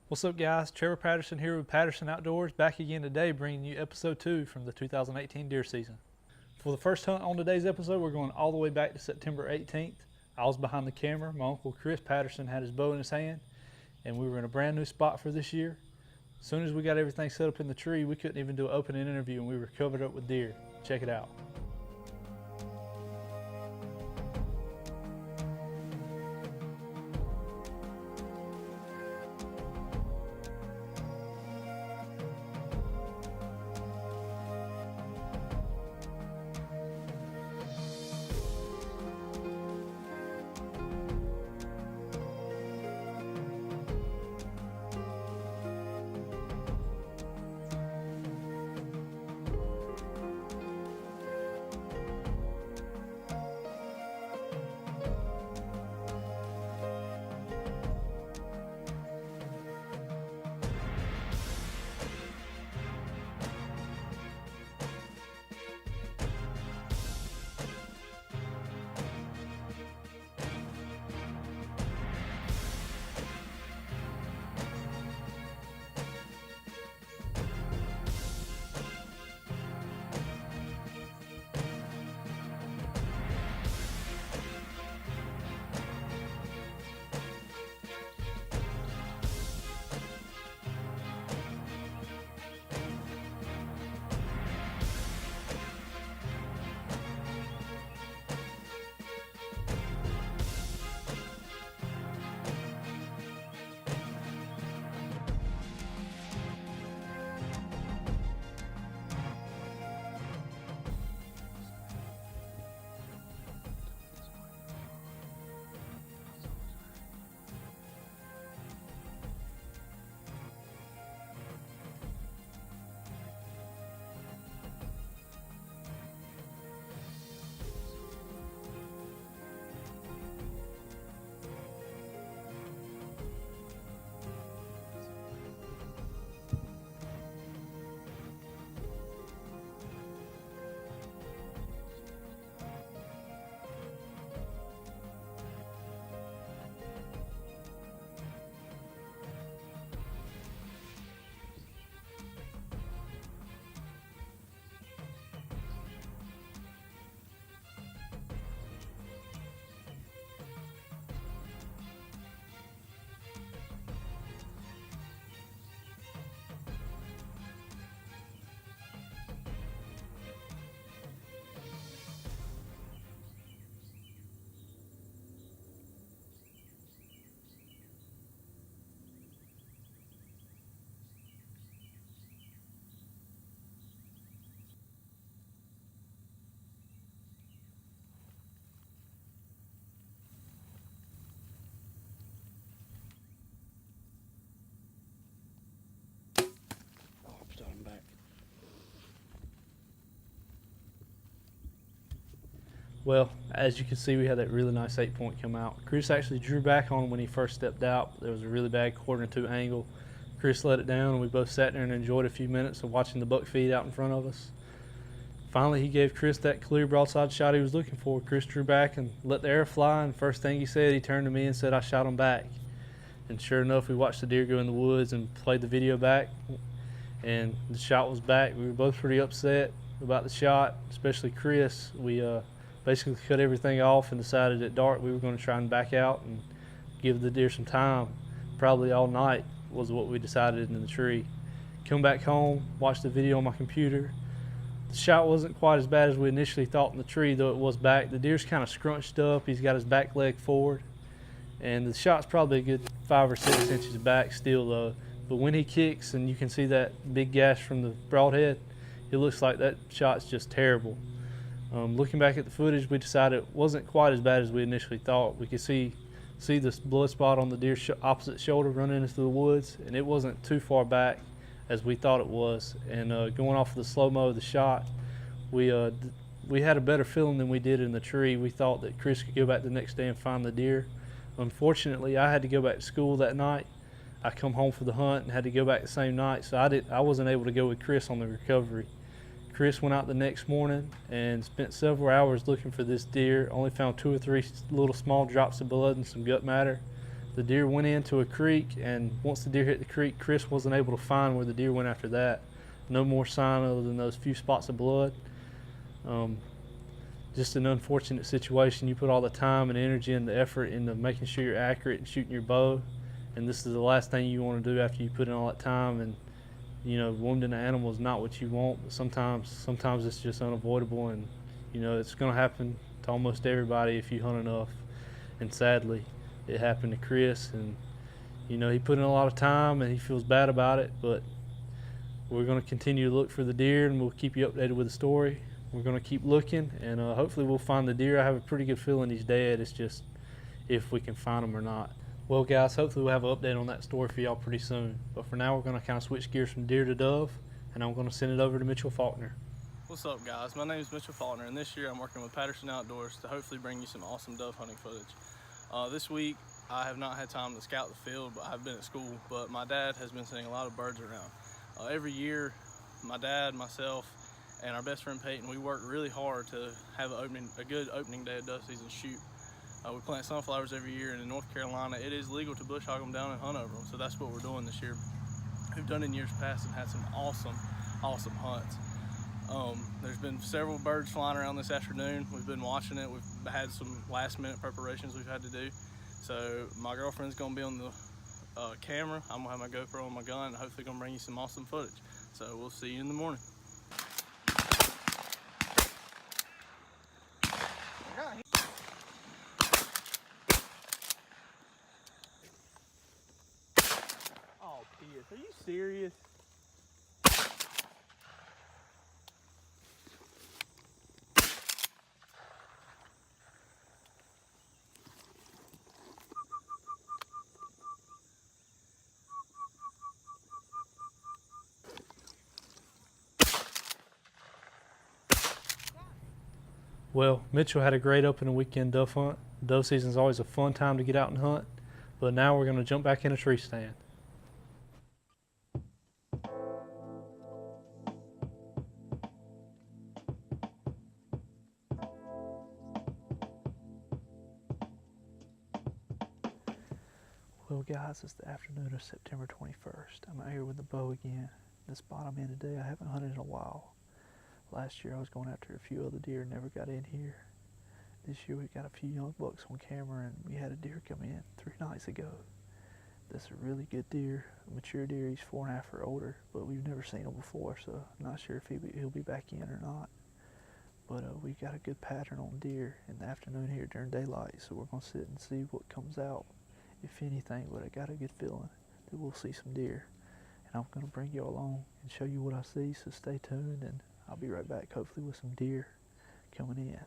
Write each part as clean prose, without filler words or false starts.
What's up, guys? Trevor Patterson here with Patterson Outdoors, back again today bringing you episode 2 from the 2018 deer season. For the first hunt on today's episode, we're going all the way back to September 18th. I was behind the camera. My uncle Chris Patterson had his bow in his hand, and we were in a brand new spot for this year. As soon as we got everything set up in the tree, we couldn't even do an opening interview, and we were covered up with deer. Check it out. Well, as you can see, we had that really nice 8-point come out. Chris actually drew back on him when he first stepped out. There was a really bad 1/4-2 angle. Chris let it down, and we both sat there and enjoyed a few minutes of watching the buck feed out in front of us. Finally, he gave Chris that clear broadside shot he was looking for. Chris drew back and let the arrow fly, and first thing he said, he turned to me and said, "I shot him back." And sure enough, we watched the deer go in the woods and played the video back, and the shot was back. We were both pretty upset about the shot, especially Chris. We basically cut everything off and decided at dark we were going to try and back out and give the deer some time. Probably all night was what we decided in the tree. Come back home, watch the video on my computer. The shot wasn't quite as bad as we initially thought in the tree, though it was back. The deer's kind of scrunched up. He's got his back leg forward, and the shot's probably a good 5 or 6 inches back still, though. But when he kicks and you can see that big gash from the broadhead, it looks like that shot's just terrible. Looking back at the footage, we decided it wasn't quite as bad as we initially thought. We could see this blood spot on the deer's opposite shoulder running into the woods, and it wasn't too far back as we thought it was. And going off of the slow-mo of the shot, we had a better feeling than we did in the tree. We thought that Chris could go back the next day and find the deer. Unfortunately, I had to go back to school that night. I come home for the hunt and had to go back the same night, so I wasn't able to go with Chris on the recovery. Chris went out the next morning and spent several hours looking for this deer. Only found 2 or 3 little small drops of blood and some gut matter. The deer went into a creek, and once the deer hit the creek, Chris wasn't able to find where the deer went after that. No more sign other than those few spots of blood. Um, just an unfortunate situation. You put all the time and energy and the effort into making sure you're accurate and shooting your bow, and this is the last thing you want to do after you put in all that time. And wounding an animal is not what you want, but sometimes it's just unavoidable, and it's going to happen to almost everybody if you hunt enough. And sadly, it happened to Chris, and he put in a lot of time and he feels bad about it, but we're going to continue to look for the deer, and we'll keep you updated with the story. We're going to keep looking, and hopefully we'll find the deer. I have a pretty good feeling he's dead. It's just if we can find him or not. Well, guys, hopefully we'll have an update on that story for y'all pretty soon. But for now, we're going to kind of switch gears from deer to dove, and I'm going to send it over to Mitchell Faulkner. What's up, guys? My name is Mitchell Faulkner, and this year I'm working with Patterson Outdoors to hopefully bring you some awesome dove hunting footage. This week, I have not had time to scout the field, but I've been at school. But my dad has been seeing a lot of birds around. Every year, my dad, myself, and our best friend Peyton, we work really hard to have a good opening day of dove season shoot. We plant sunflowers every year, and in North Carolina, it is legal to bush hog them down and hunt over them. So that's what we're doing this year. We've done it in years past and had some awesome hunts. There's been several birds flying around this afternoon. We've been watching it. We've had some last minute preparations we've had to do. So my girlfriend's gonna be on the camera. I'm gonna have my GoPro on my gun, and hopefully gonna bring you some awesome footage. So we'll see you in the morning. Oh, P.S. Are you serious? Well, Mitchell had a great opening weekend dove hunt. Dove season is always a fun time to get out and hunt, but now we're going to jump back in a tree stand. Well, guys, it's the afternoon of September 21st. I'm out here with the bow again. The spot I'm in today, I haven't hunted in a while. Last year I was going after a few other deer and never got in here. This year we got a few young bucks on camera, and we had a deer come in 3 nights ago. That's a really good deer, a mature deer. He's 4.5 or older, but we've never seen him before, so I'm not sure if he'll be back in or not. But we got a good pattern on deer in the afternoon here during daylight, so we're going to sit and see what comes out, if anything. But I got a good feeling that we'll see some deer, and I'm going to bring you along and show you what I see, so stay tuned, and I'll be right back, hopefully with some deer coming in.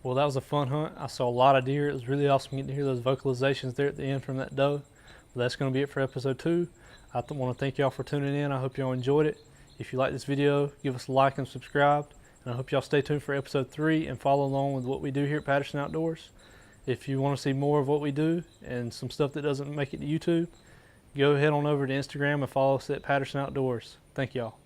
Well, that was a fun hunt. I saw a lot of deer. It was really awesome getting to hear those vocalizations there at the end from that doe. But that's going to be it for episode 2. I want to thank y'all for tuning in. I hope y'all enjoyed it. If you like this video, give us a like and subscribe. And I hope y'all stay tuned for episode 3 and follow along with what we do here at Patterson Outdoors. If you want to see more of what we do and some stuff that doesn't make it to YouTube, go ahead on over to Instagram and follow us at Patterson Outdoors. Thank y'all.